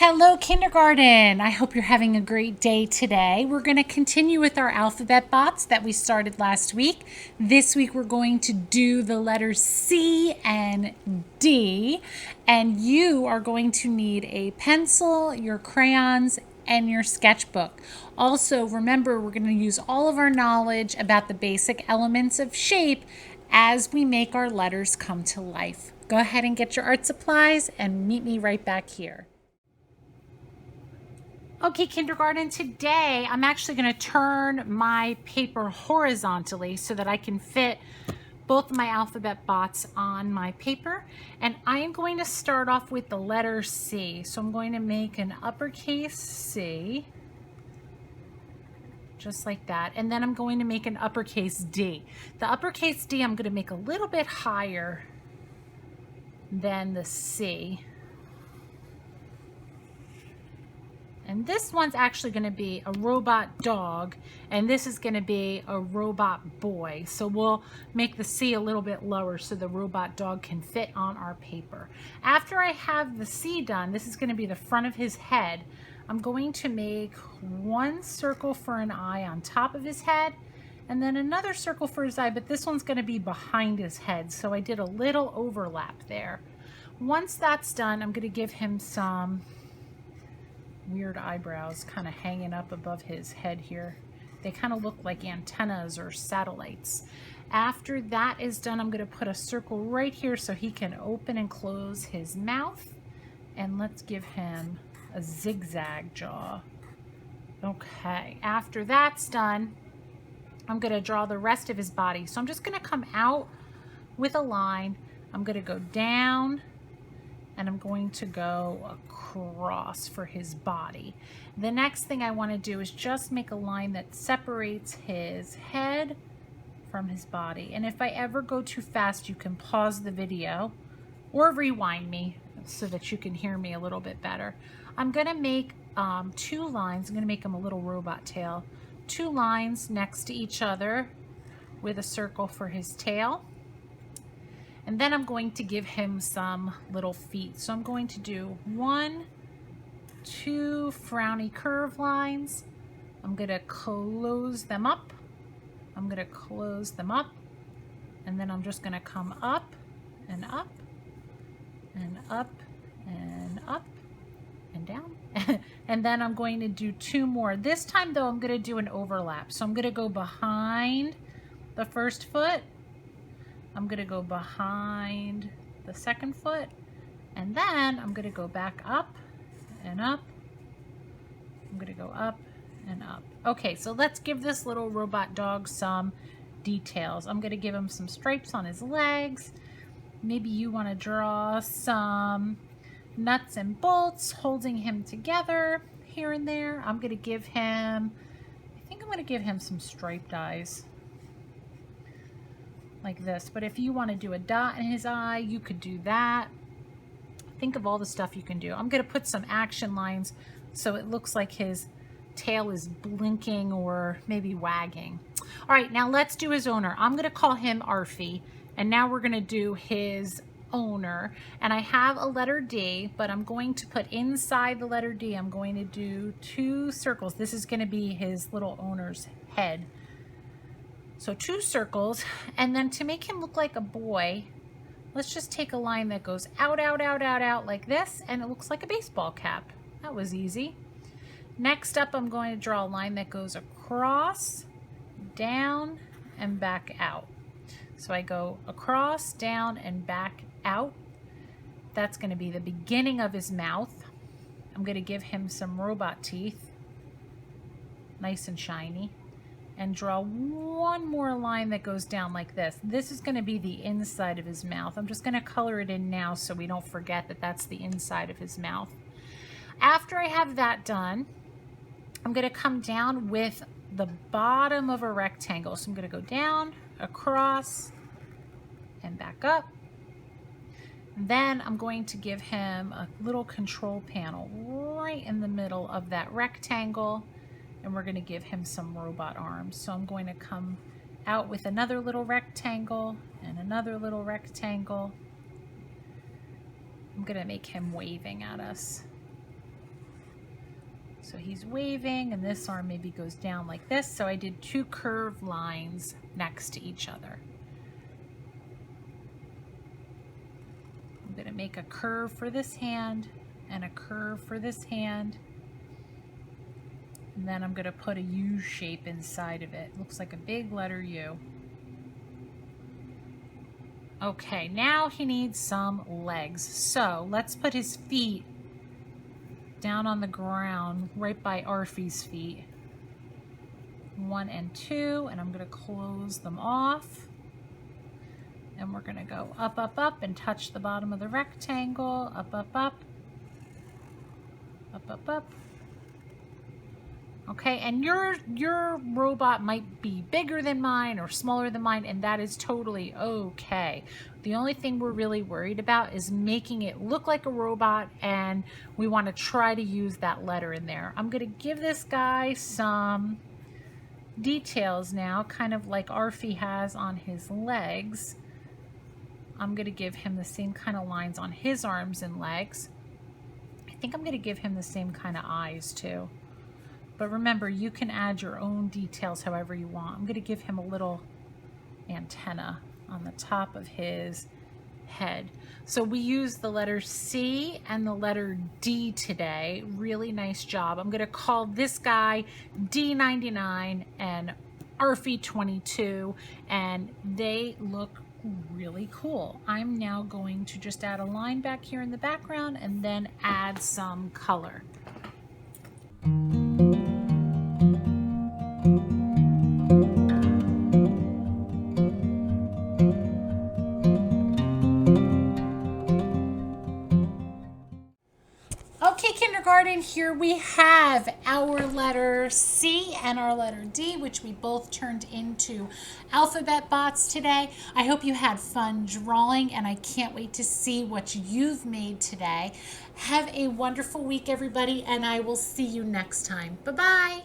Hello, kindergarten. I hope you're having a great day today. We're going to continue with our alphabet bots that we started last week. This week, we're going to do the letters C and D, and you are going to need a pencil, your crayons, and your sketchbook. Also, remember, we're going to use all of our knowledge about the basic elements of shape as we make our letters come to life. Go ahead and get your art supplies and meet me right back here. Okay, kindergarten, today I'm actually going to turn my paper horizontally so that I can fit both my alphabet bots on my paper. And I am going to start off with the letter C. So I'm going to make an uppercase C, just like that. And then I'm going to make an uppercase D. The uppercase D I'm going to make a little bit higher than the C. And this one's actually going to be a robot dog, and this is going to be a robot boy. So we'll make the C a little bit lower so the robot dog can fit on our paper. After I have the C done, this is going to be the front of his head. I'm going to make one circle for an eye on top of his head, and then another circle for his eye, but this one's going to be behind his head. So I did a little overlap there. Once that's done, I'm going to give him some weird eyebrows kind of hanging up above his head here. They kind of look like antennas or satellites. After that is done, I'm going to put a circle right here so he can open and close his mouth. And let's give him a zigzag jaw. Okay, after that's done, I'm going to draw the rest of his body. So I'm just going to come out with a line. I'm going to go down, and I'm going to go across for his body. The next thing I want to do is just make a line that separates his head from his body. And if I ever go too fast, you can pause the video or rewind me so that you can hear me a little bit better. I'm going to make two lines. I'm going to make them a little robot tail. Two lines next to each other with a circle for his tail. And then I'm going to give him some little feet. So I'm going to do 1, 2 frowny curve lines. I'm going to close them up. I'm going to close them up. And then I'm just going to come up and up and up and up and down. And then I'm going to do 2 more. This time though, I'm going to do an overlap. So I'm going to go behind the first foot. I'm going to go behind the second foot, and then I'm going to go back up and up. I'm going to go up and up. Okay, so let's give this little robot dog some details. I'm going to give him some stripes on his legs. Maybe you want to draw some nuts and bolts holding him together here and there. I'm going to give him, I think I'm going to give him some striped eyes, like this. But if you want to do a dot in his eye, you could do that. Think of all the stuff you can do. I'm going to put some action lines so it looks like his tail is blinking or maybe wagging. All right, now let's do his owner. I'm going to call him Arfie, and now we're going to do his owner. And I have a letter D, but I'm going to put inside the letter D, I'm going to do 2 circles. This is going to be his little owner's head. So 2 circles, and then to make him look like a boy, let's just take a line that goes out, out, out, out, out like this, and it looks like a baseball cap. That was easy. Next up, I'm going to draw a line that goes across, down, and back out. So I go across, down, and back out. That's going to be the beginning of his mouth. I'm going to give him some robot teeth, nice and shiny. And draw one more line that goes down like this. This is going to be the inside of his mouth. I'm just going to color it in now so we don't forget that that's the inside of his mouth. After I have that done, I'm going to come down with the bottom of a rectangle. So I'm going to go down, across, and back up. Then I'm going to give him a little control panel right in the middle of that rectangle. And we're going to give him some robot arms. So I'm going to come out with another little rectangle and another little rectangle. I'm going to make him waving at us. So he's waving, and this arm maybe goes down like this. So I did 2 curved lines next to each other. I'm going to make a curve for this hand and a curve for this hand. And then I'm going to put a U shape inside of it. Looks like a big letter U. Okay, now he needs some legs. So let's put his feet down on the ground right by Arfie's feet. 1 and 2, and I'm going to close them off. And we're going to go up, up, up and touch the bottom of the rectangle. Up, up, up. Up, up, up. Okay, and your robot might be bigger than mine or smaller than mine, and that is totally okay. The only thing we're really worried about is making it look like a robot, and we want to try to use that letter in there. I'm going to give this guy some details now, kind of like Arfie has on his legs. I'm going to give him the same kind of lines on his arms and legs. I think I'm going to give him the same kind of eyes too. But remember, you can add your own details however you want. I'm going to give him a little antenna on the top of his head. So we used the letter C and the letter D today. Really nice job. I'm going to call this guy D99 and Arfie 22, and they look really cool. I'm now going to just add a line back here in the background and then add some color. Okay, kindergarten, here we have our letter C and our letter D, which we both turned into alphabet bots today. I hope you had fun drawing, and I can't wait to see what you've made today. Have a wonderful week, everybody, and I will see you next time. Bye-bye.